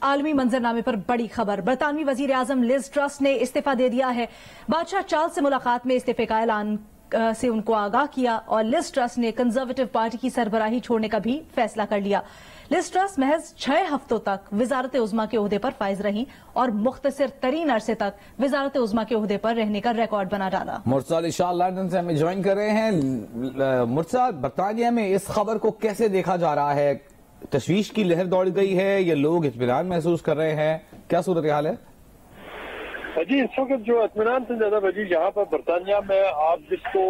عالمی منظرنامے پر بڑی خبر، برطانوی وزیر اعظم لیز ٹرس نے استعفی دے دیا ہے۔ بادشاہ چارلس سے ملاقات میں استعفے کا اعلان سے ان کو آگاہ کیا اور لیز ٹرس نے کنزرویٹو پارٹی کی سربراہی چھوڑنے کا بھی فیصلہ کر لیا۔ لیز ٹرس محض 6 ہفتوں تک وزارت عظمیٰ کے عہدے پر فائز رہیں اور مختصر ترین عرصے تک وزارت عظمیٰ کے عہدے پر رہنے کا ریکارڈ بنا ڈالا۔ مرتضی علی شاہ لندن سے ہمیں جوائن کر رہے ہیں۔ مرتضی، برطانیہ میں اس خبر کو کیسے دیکھا جا رہا ہے؟ تشویش کی لہر دوڑ گئی ہے یا لوگ اطمینان محسوس کر رہے ہیں؟ کیا صورتحال ہے؟ جی، اس وقت جو اطمینان سے زیادہ وجہ یہاں پر برطانیہ میں آپ جس کو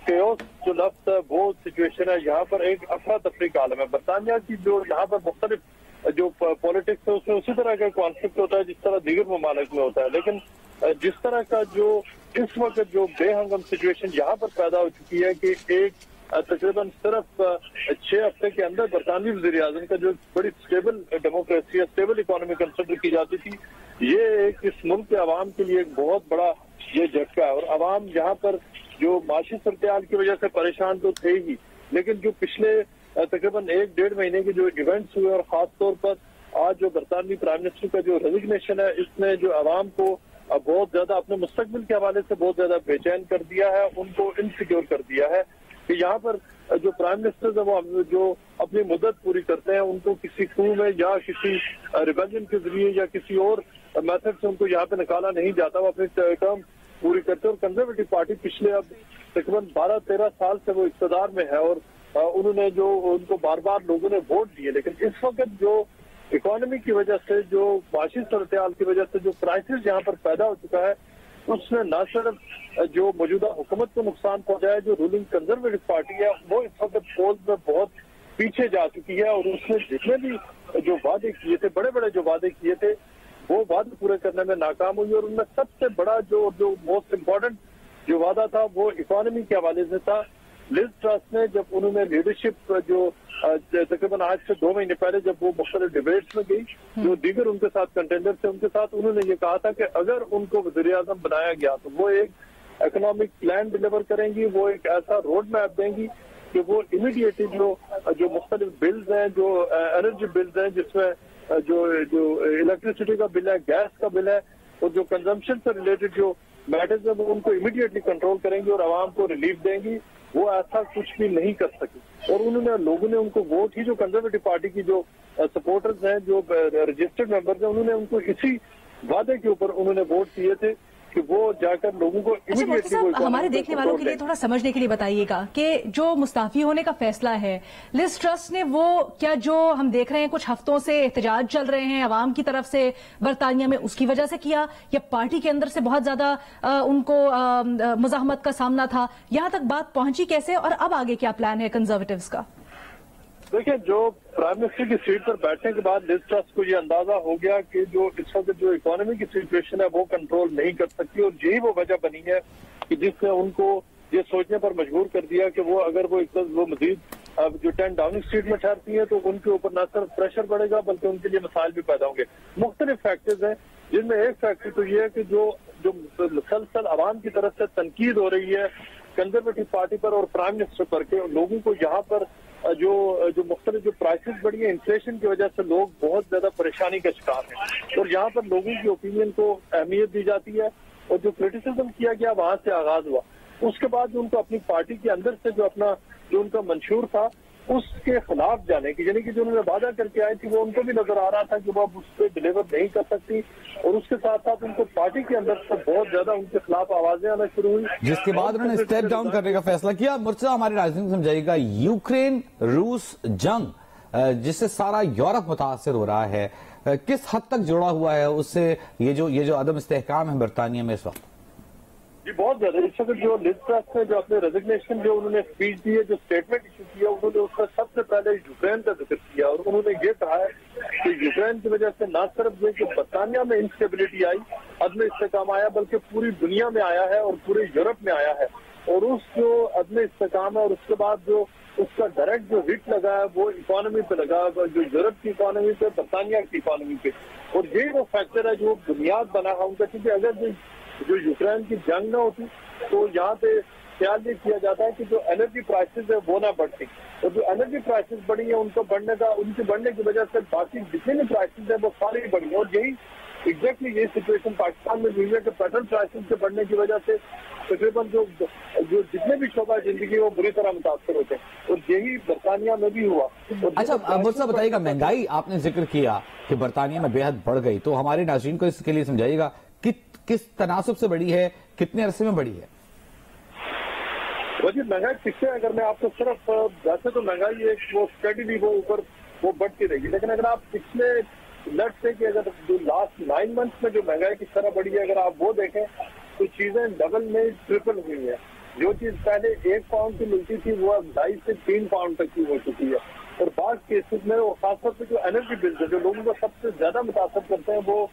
کیوس جو لفظ ہے وہ سچویشن ہے، یہاں پر ایک افراتفری کا عالم ہے۔ برطانیہ کی جو یہاں پر مختلف جو پولیٹکس ہے اس میں اسی طرح کا کانفلکٹ ہوتا ہے جس طرح دیگر ممالک میں ہوتا ہے، لیکن جس طرح کا جو اس وقت جو بے ہنگم سچویشن یہاں پر پیدا ہو چکی ہے کہ ایک تقریباً صرف 6 ہفتے کے اندر برطانوی وزیر اعظم کا جو بڑی سٹیبل ڈیموکریسی ہے، سٹیبل اکانومی کنسیڈر کی جاتی تھی، یہ ایک اس ملک کے عوام کے لیے ایک بہت بڑا یہ جھٹکا ہے۔ اور عوام یہاں پر جو معاشی صورتحال کی وجہ سے پریشان تو تھے ہی، لیکن جو پچھلے تقریباً 1-1.5 مہینے کے جو ایونٹس ہوئے اور خاص طور پر آج جو برطانوی پرائم منسٹر کا جو ریزگنیشن ہے، اس نے جو عوام کو بہت زیادہ اپنے مستقبل کے حوالے سے بہت زیادہ بے چین کر دیا ہے، ان کو انسیکیور کر دیا ہے کہ یہاں پر جو پرائم منسٹر ہے وہ جو اپنی مدت پوری کرتے ہیں ان کو کسی کو میں یا کسی ریبیلین کے ذریعے یا کسی اور میتھڈ سے ان کو یہاں پہ نکالا نہیں جاتا، وہ اپنی ٹرم پوری کرتے ہیں۔ اور کنزرویٹو پارٹی پچھلے اب تقریباً 12-13 سال سے وہ اقتدار میں ہے اور انہوں نے جو ان کو بار بار لوگوں نے ووٹ دیے، لیکن اس وقت جو اکانومی کی وجہ سے، جو معاشی صورتحال کی وجہ سے جو کرائسس یہاں پر پیدا ہو چکا ہے، اس نے نہ صرف جو موجودہ حکومت کو نقصان پہنچایا ہے، جو رولنگ کنزرویٹو پارٹی ہے وہ اس وقت پولز میں بہت پیچھے جا چکی ہے اور اس نے جتنے بھی جو وعدے کیے تھے، بڑے بڑے جو وعدے کیے تھے، وہ وعدے پورے کرنے میں ناکام ہوئی۔ اور ان میں سب سے بڑا جو موسٹ امپورٹنٹ جو وعدہ تھا وہ اکانومی کے حوالے سے تھا۔ لیز ٹرس نے جب انہوں نے لیڈرشپ جو تقریباً آج سے 2 مہینے پہلے جب وہ مختلف ڈیبیٹس میں گئی، جو دیگر ان کے ساتھ کنٹینڈر تھے ان کے ساتھ، انہوں نے یہ کہا تھا کہ اگر ان کو وزیر اعظم بنایا گیا تو وہ ایک اکنامک پلان ڈیلیور کریں گی، وہ ایک ایسا روڈ میپ دیں گی کہ وہ امیڈیٹلی جو مختلف بلز ہیں، جو انرجی بلز ہیں، جس میں جو الیکٹریسٹی کا بل ہے، گیس کا بل ہے اور جو کنزمپشن سے ریلیٹڈ جو میٹرز ہیں وہ ان کو امیڈیٹلی کنٹرول کریں گی اور عوام کو ریلیف دیں گی۔ وہ ایسا کچھ بھی نہیں کر سکی اور لوگوں نے ان کو ووٹ ہی، جو کنزرویٹو پارٹی کی جو سپورٹرز ہیں، جو رجسٹرڈ ممبرز ہیں، انہوں نے ان کو اسی وعدے کے اوپر انہوں نے ووٹ دیے تھے کہ وہ جا کر لوگوں کو اچھا ہمارے دیکھنے والوں کے لیے تھوڑا سمجھنے کے لیے بتائیے گا کہ جو مستعفی ہونے کا فیصلہ ہے لیز ٹرس نے، وہ کیا جو ہم دیکھ رہے ہیں کچھ ہفتوں سے احتجاج چل رہے ہیں عوام کی طرف سے برطانیہ میں، اس کی وجہ سے کیا یا پارٹی کے اندر سے بہت زیادہ ان کو مزاحمت کا سامنا تھا؟ یہاں تک بات پہنچی کیسے اور اب آگے کیا پلان ہے کنزرویٹوز کا؟ دیکھیں، جو پرائم منسٹر کی سیٹ پر بیٹھنے کے بعد لیز ٹرس کو یہ اندازہ ہو گیا کہ جو اس وقت جو اکانومی کی سچویشن ہے وہ کنٹرول نہیں کر سکتی اور یہی وہ وجہ بنی ہے کہ جس نے ان کو یہ سوچنے پر مجبور کر دیا کہ وہ اگر وہ مزید جو 10 ڈاؤننگ اسٹریٹ میں ٹھہرتی ہیں تو ان کے اوپر نہ صرف پریشر بڑھے گا بلکہ ان کے لیے مسائل بھی پیدا ہوں گے۔ مختلف فیکٹرز ہیں جن میں ایک فیکٹر تو یہ ہے کہ جو مسلسل عوام کی طرف سے تنقید ہو رہی ہے کنزرویٹو پارٹی پر اور پرائم منسٹر پر کہ لوگوں کو یہاں پر جو مختلف جو پرائسز بڑھی ہیں انفلیشن کی وجہ سے لوگ بہت زیادہ پریشانی کا شکار ہیں اور یہاں پر لوگوں کی اوپینین کو اہمیت دی جاتی ہے اور جو کرٹیسزم کیا گیا وہاں سے آغاز ہوا۔ اس کے بعد ان کو اپنی پارٹی کے اندر سے جو ان کا منشور تھا اس کے خلاف جانے کی، یعنی کہ جو انہوں نے وعدہ کر کے آئی تھی وہ ان کو بھی نظر آ رہا تھا کہ وہ اب اس پہ ڈیلیور نہیں کر سکتی اور اس کے ساتھ ساتھ ان کو پارٹی کے اندر سے بہت زیادہ ان کے خلاف آوازیں آنا شروع ہوئی، جس کے بعد انہوں نے اسٹیپ ڈاؤن کرنے کا فیصلہ کیا۔ مرتضی ہمارے ناظرین سمجھائیے گا، یوکرین روس جنگ جس سے سارا یورپ متاثر ہو رہا ہے، کس حد تک جڑا ہوا ہے اس سے یہ جو عدم استحکام ہے برطانیہ میں اس وقت؟ جی بہت زیادہ۔ اس وقت جو لیز ٹرس نے جو اپنے ریزگنیشن جو انہوں نے اسپیچ دی ہے، جو اسٹیٹمنٹ ایشو کیا، انہوں نے اس کا سب سے پہلے یوکرین کا ذکر کیا اور انہوں نے یہ کہا ہے کہ یوکرین کی وجہ سے نہ صرف یہ کہ برطانیہ میں انسٹیبلٹی آئی، عدم استحکام آیا، بلکہ پوری دنیا میں آیا ہے اور پورے یورپ میں آیا ہے اور اس جو عدم استحکام ہے اور اس کے بعد جو اس کا ڈائریکٹ جو ہٹ لگا ہے وہ اکانومی پہ لگا، جو یورپ کی اکانومی پہ، برطانیہ کی اکانومی پہ، اور یہی وہ فیکٹر ہے جو بنیاد بنا ہے ان کا، کیونکہ اگر جو یوکرین کی جنگ نہ ہوتی تو یہاں پہ خیال یہ کیا جاتا ہے کہ جو انرجی پرائسز ہے وہ نہ بڑھتی، اور جو انرجی پرائسز بڑھی ہیں ان کے بڑھنے کی وجہ سے باقی جتنے بھی پرائسز ہیں وہ ساری بڑھی ہیں، اور یہی ایگزیکٹلی یہ سچویشن پاکستان میں ہوئی ہے کہ پیٹرول پرائسز کے بڑھنے کی وجہ سے تقریباً جو جتنے بھی شعبہ زندگی وہ بری طرح متاثر ہوتے ہیں، اور یہی برطانیہ میں بھی ہوا۔ اچھا مرزا بتائیے گا، مہنگائی آپ نے ذکر کیا کہ برطانیہ میں بے حد بڑھ گئی، تو ہمارے ناظرین کو اس کے لیے سمجھائیے گا کس تناسب سے بڑھی ہے، کتنے عرصے میں بڑھی ہے؟ وجہ مہنگائی پچھلے اگر میں آپ کو صرف ویسے تو مہنگائی ایک وہ اسٹڈیلی وہ اوپر وہ بڑھتی رہے گی، لیکن اگر آپ پچھلے لٹ سے کہ اگر جو لاسٹ 9 months میں جو مہنگائی کس طرح بڑھی ہے اگر آپ وہ دیکھیں تو چیزیں ڈبل میں ٹرپل ہوئی ہیں۔ جو چیز پہلے 1 پاؤنڈ کی ملتی تھی وہ اب 2.5 سے 3 پاؤنڈ تک کی ہو چکی ہے، اور بعض کیسز میں وہ خاص طور پہ جو انرجی بلز ہے جو لوگوں کو سب سے زیادہ متاثر کرتے ہیں وہ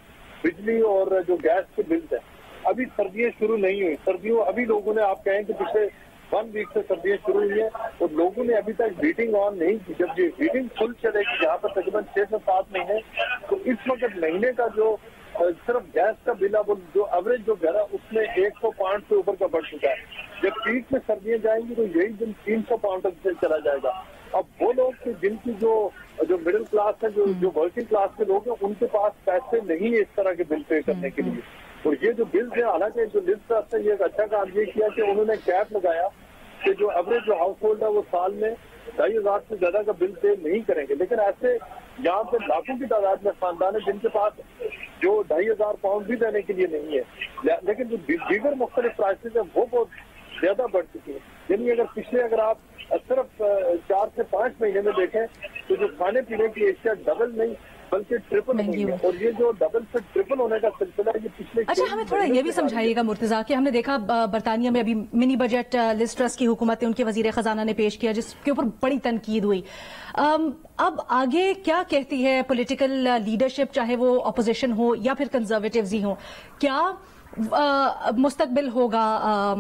بجلی اور جو گیس کے بلز ہیں۔ ابھی سردیاں شروع نہیں ہوئی، سردیوں ابھی لوگوں نے آپ کہیں کہ پچھلے 1 week سے سردیاں شروع ہوئی ہیں اور لوگوں نے ابھی تک ہیٹنگ آن نہیں کی۔ جب یہ ہیٹنگ فل چلے گی جہاں پر تقریباً 6 سے 7 مہینے، تو اس وقت مہینے کا جو صرف گیس کا بل ہے جو ایوریج جو گھر ہے اس میں 100 پاؤنڈ سے اوپر کا بڑھ چکا ہے۔ جب پیک میں سردیاں جائیں گی تو یہی دن 300 پاؤنڈ تک سے چلا جائے گا۔ اب وہ لوگ جن کی جو مڈل کلاس ہے جو ورکنگ کلاس کے لوگ ہیں ان کے پاس پیسے نہیں ہے اس طرح کے بل پے کرنے کے لیے، اور یہ جو بلز ہیں حالانکہ جو لسٹ ٹرسٹ نے یہ ایک اچھا کام یہ کیا کہ انہوں نے کیپ لگایا کہ جو ایوریج جو ہاؤس ہولڈ ہے وہ سال میں 2,500 سے زیادہ کا بل پے نہیں کریں گے، لیکن ایسے یہاں پہ لاکھوں کی تعداد میں خاندان ہے جن کے پاس جو 2,500 پاؤنڈ بھی دینے کے لیے نہیں ہے، لیکن جو دیگر مختلف پرائسز ہیں وہ بہت زیادہ بڑھ چکی ہیں۔ یعنی اگر آپ صرف 4 سے 5 مہینے میں دیکھیں تو جو کھانے پینے کی اشیاء ڈبل نہیں بلکہ ٹرپل ہوئی ہے، اور یہ جو ڈبل سے ٹرپل ہونے کا سلسلہ ہے یہ پچھلے اچھا ہمیں تھوڑا یہ بھی سمجھائیے گا مرتضیٰ کہ ہم نے دیکھا برطانیہ میں ابھی منی بجٹ لز ٹرس کی حکومت ان کے وزیر خزانہ نے پیش کیا جس کے اوپر بڑی تنقید ہوئی۔ اب آگے کیا کہتی ہے پولیٹیکل لیڈرشپ، چاہے وہ اپوزیشن ہو یا پھر کنزرویٹیوز ہی ہوں، کیا مستقبل ہوگا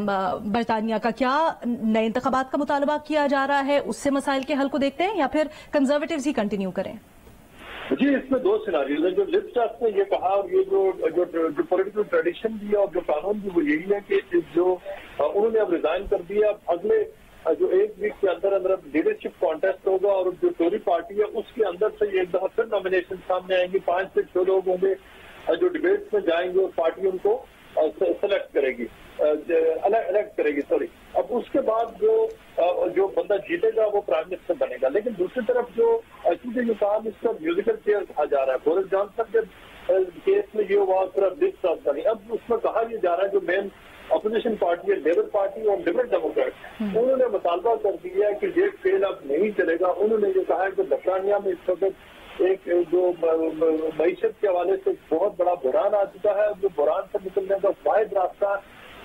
برطانیہ کا؟ کیا نئے انتخابات کا مطالبہ کیا جا رہا ہے، اس سے مسائل کے حل کو دیکھتے ہیں، یا پھر کنزرویٹیوز ہی کنٹینیو کریں؟ جی اس میں 2 سیناریوز ہیں۔ جو لز ٹرس نے یہ کہا اور یہ جو پولیٹیکل ٹریڈیشن بھی ہے اور جو قانون بھی وہ یہی ہے کہ جو انہوں نے اب ریزائن کر دیا، اب اگلے جو 1 week کے اندر لیڈرشپ کانٹیسٹ ہوگا اور جو ٹوری پارٹی ہے اس کے اندر سے ایک دفعہ پھر نامینیشن سامنے آئیں گی، 5 سے 6 لوگ ہوں گے جو ڈبیٹس میں جائیں گے اور پارٹی ان کو سلیکٹ کرے گی، الیکٹ کرے گی سوری۔ اب اس کے بعد جو بندہ جیتے گا وہ پرائم منسٹر بنے گا، لیکن دوسری طرف جو چونکہ یہ کام اس کا میوزیکل چیئر کہا جا رہا ہے، بورس جانسن کے کیس میں یہ ہوا صرف لز ٹرس بنی، اب اس میں کہا یہ جا رہا ہے جو مین اپوزیشن پارٹی ہے لیبر پارٹی اور لبرل ڈیموکریٹ انہوں نے مطالبہ کر دیا ہے کہ یہ فیل اب نہیں چلے گا۔ انہوں نے یہ کہا ہے کہ برطانیہ میں اس وقت ایک جو معیشت کے حوالے سے بہت بڑا بحران آ چکا ہے، جو بحران سے نکلنے کا واحد راستہ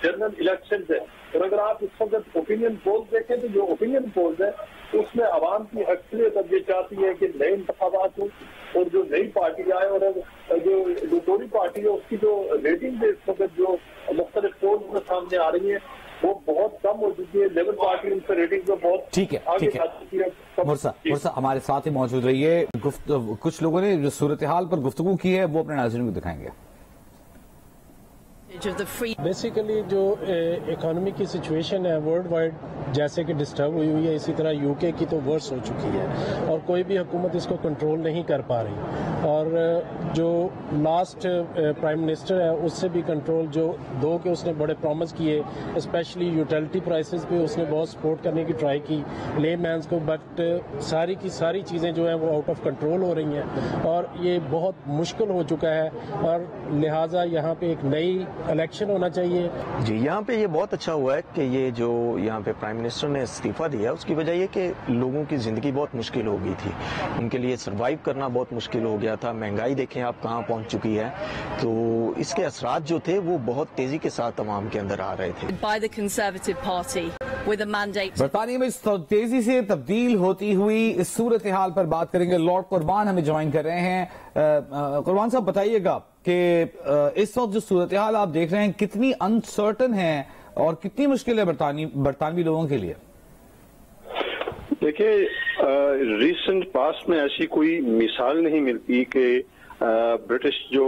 جنرل الیکشنز ہے، اور اگر آپ اس وقت اوپینین پولز دیکھیں تو جو اوپینین پولز ہیں اس میں عوام کی اکثریت اب یہ چاہتی ہے کہ نئے انتخابات ہوں اور جو نئی پارٹی آئے، اور جو ٹوری پارٹی ہے اس کی جو ریٹنگ ہے اس وقت جو مختلف پولز میں سامنے آ رہی ہیں وہ بہت کم ہو چکی ہے، لیبر پارٹی ان سے ریٹنگ میں بہت آگے آ چکی ہے۔ مرسا ہمارے ساتھ ہی موجود رہیے، کچھ لوگوں نے جو صورتحال پر گفتگو کی ہے وہ اپنے ناظرین کو دکھائیں گے۔ بیسیکلی جو اکانومی کی سچویشن ہے ورلڈ وائڈ جیسے کہ ڈسٹرب ہوئی ہے، اسی طرح یو کے کی تو ورس ہو چکی ہے اور کوئی بھی حکومت اس کو کنٹرول نہیں کر پا رہی، اور جو لاسٹ پرائم منسٹر ہے اس سے بھی کنٹرول جو کہ اس نے بڑے پرومس کیے، اسپیشلی یوٹیلٹی پرائسز پہ اس نے بہت سپورٹ کرنے کی ٹرائی کی لے مینز کو، بٹ ساری کی ساری چیزیں جو ہیں وہ آؤٹ آف کنٹرول ہو رہی ہیں اور یہ بہت مشکل ہو چکا ہے، اور لہٰذا یہاں پہ ایک نئی الیکشن ہونا چاہیے۔ جی یہاں پہ یہ بہت اچھا ہوا ہے کہ یہ جو یہاں پہ پرائم منسٹر نے استعفیٰ دیا، اس کی وجہ یہ کہ لوگوں کی زندگی بہت مشکل ہو گئی تھی، ان کے لیے سروائیو کرنا بہت مشکل ہو گیا تھا، مہنگائی دیکھیں آپ کہاں پہنچ چکی ہے، تو اس کے اثرات جو تھے وہ بہت تیزی کے ساتھ عوام کے اندر آ رہے تھے۔ برطانیہ میں تیزی سے تبدیل ہوتی ہوئی اس صورتحال پر بات کریں گے۔ لارڈ قربان ہمیں جوائن کر رہے ہیں۔ قربان صاحب بتائیے گا کہ اس وقت جو صورتحال آپ دیکھ رہے ہیں کتنی انسرٹن ہے اور کتنی مشکل ہے برطانوی لوگوں کے لیے؟ دیکھیں ریسنٹ پاسٹ میں ایسی کوئی مثال نہیں ملتی کہ برٹش جو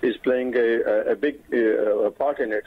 is playing a big part in it.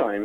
time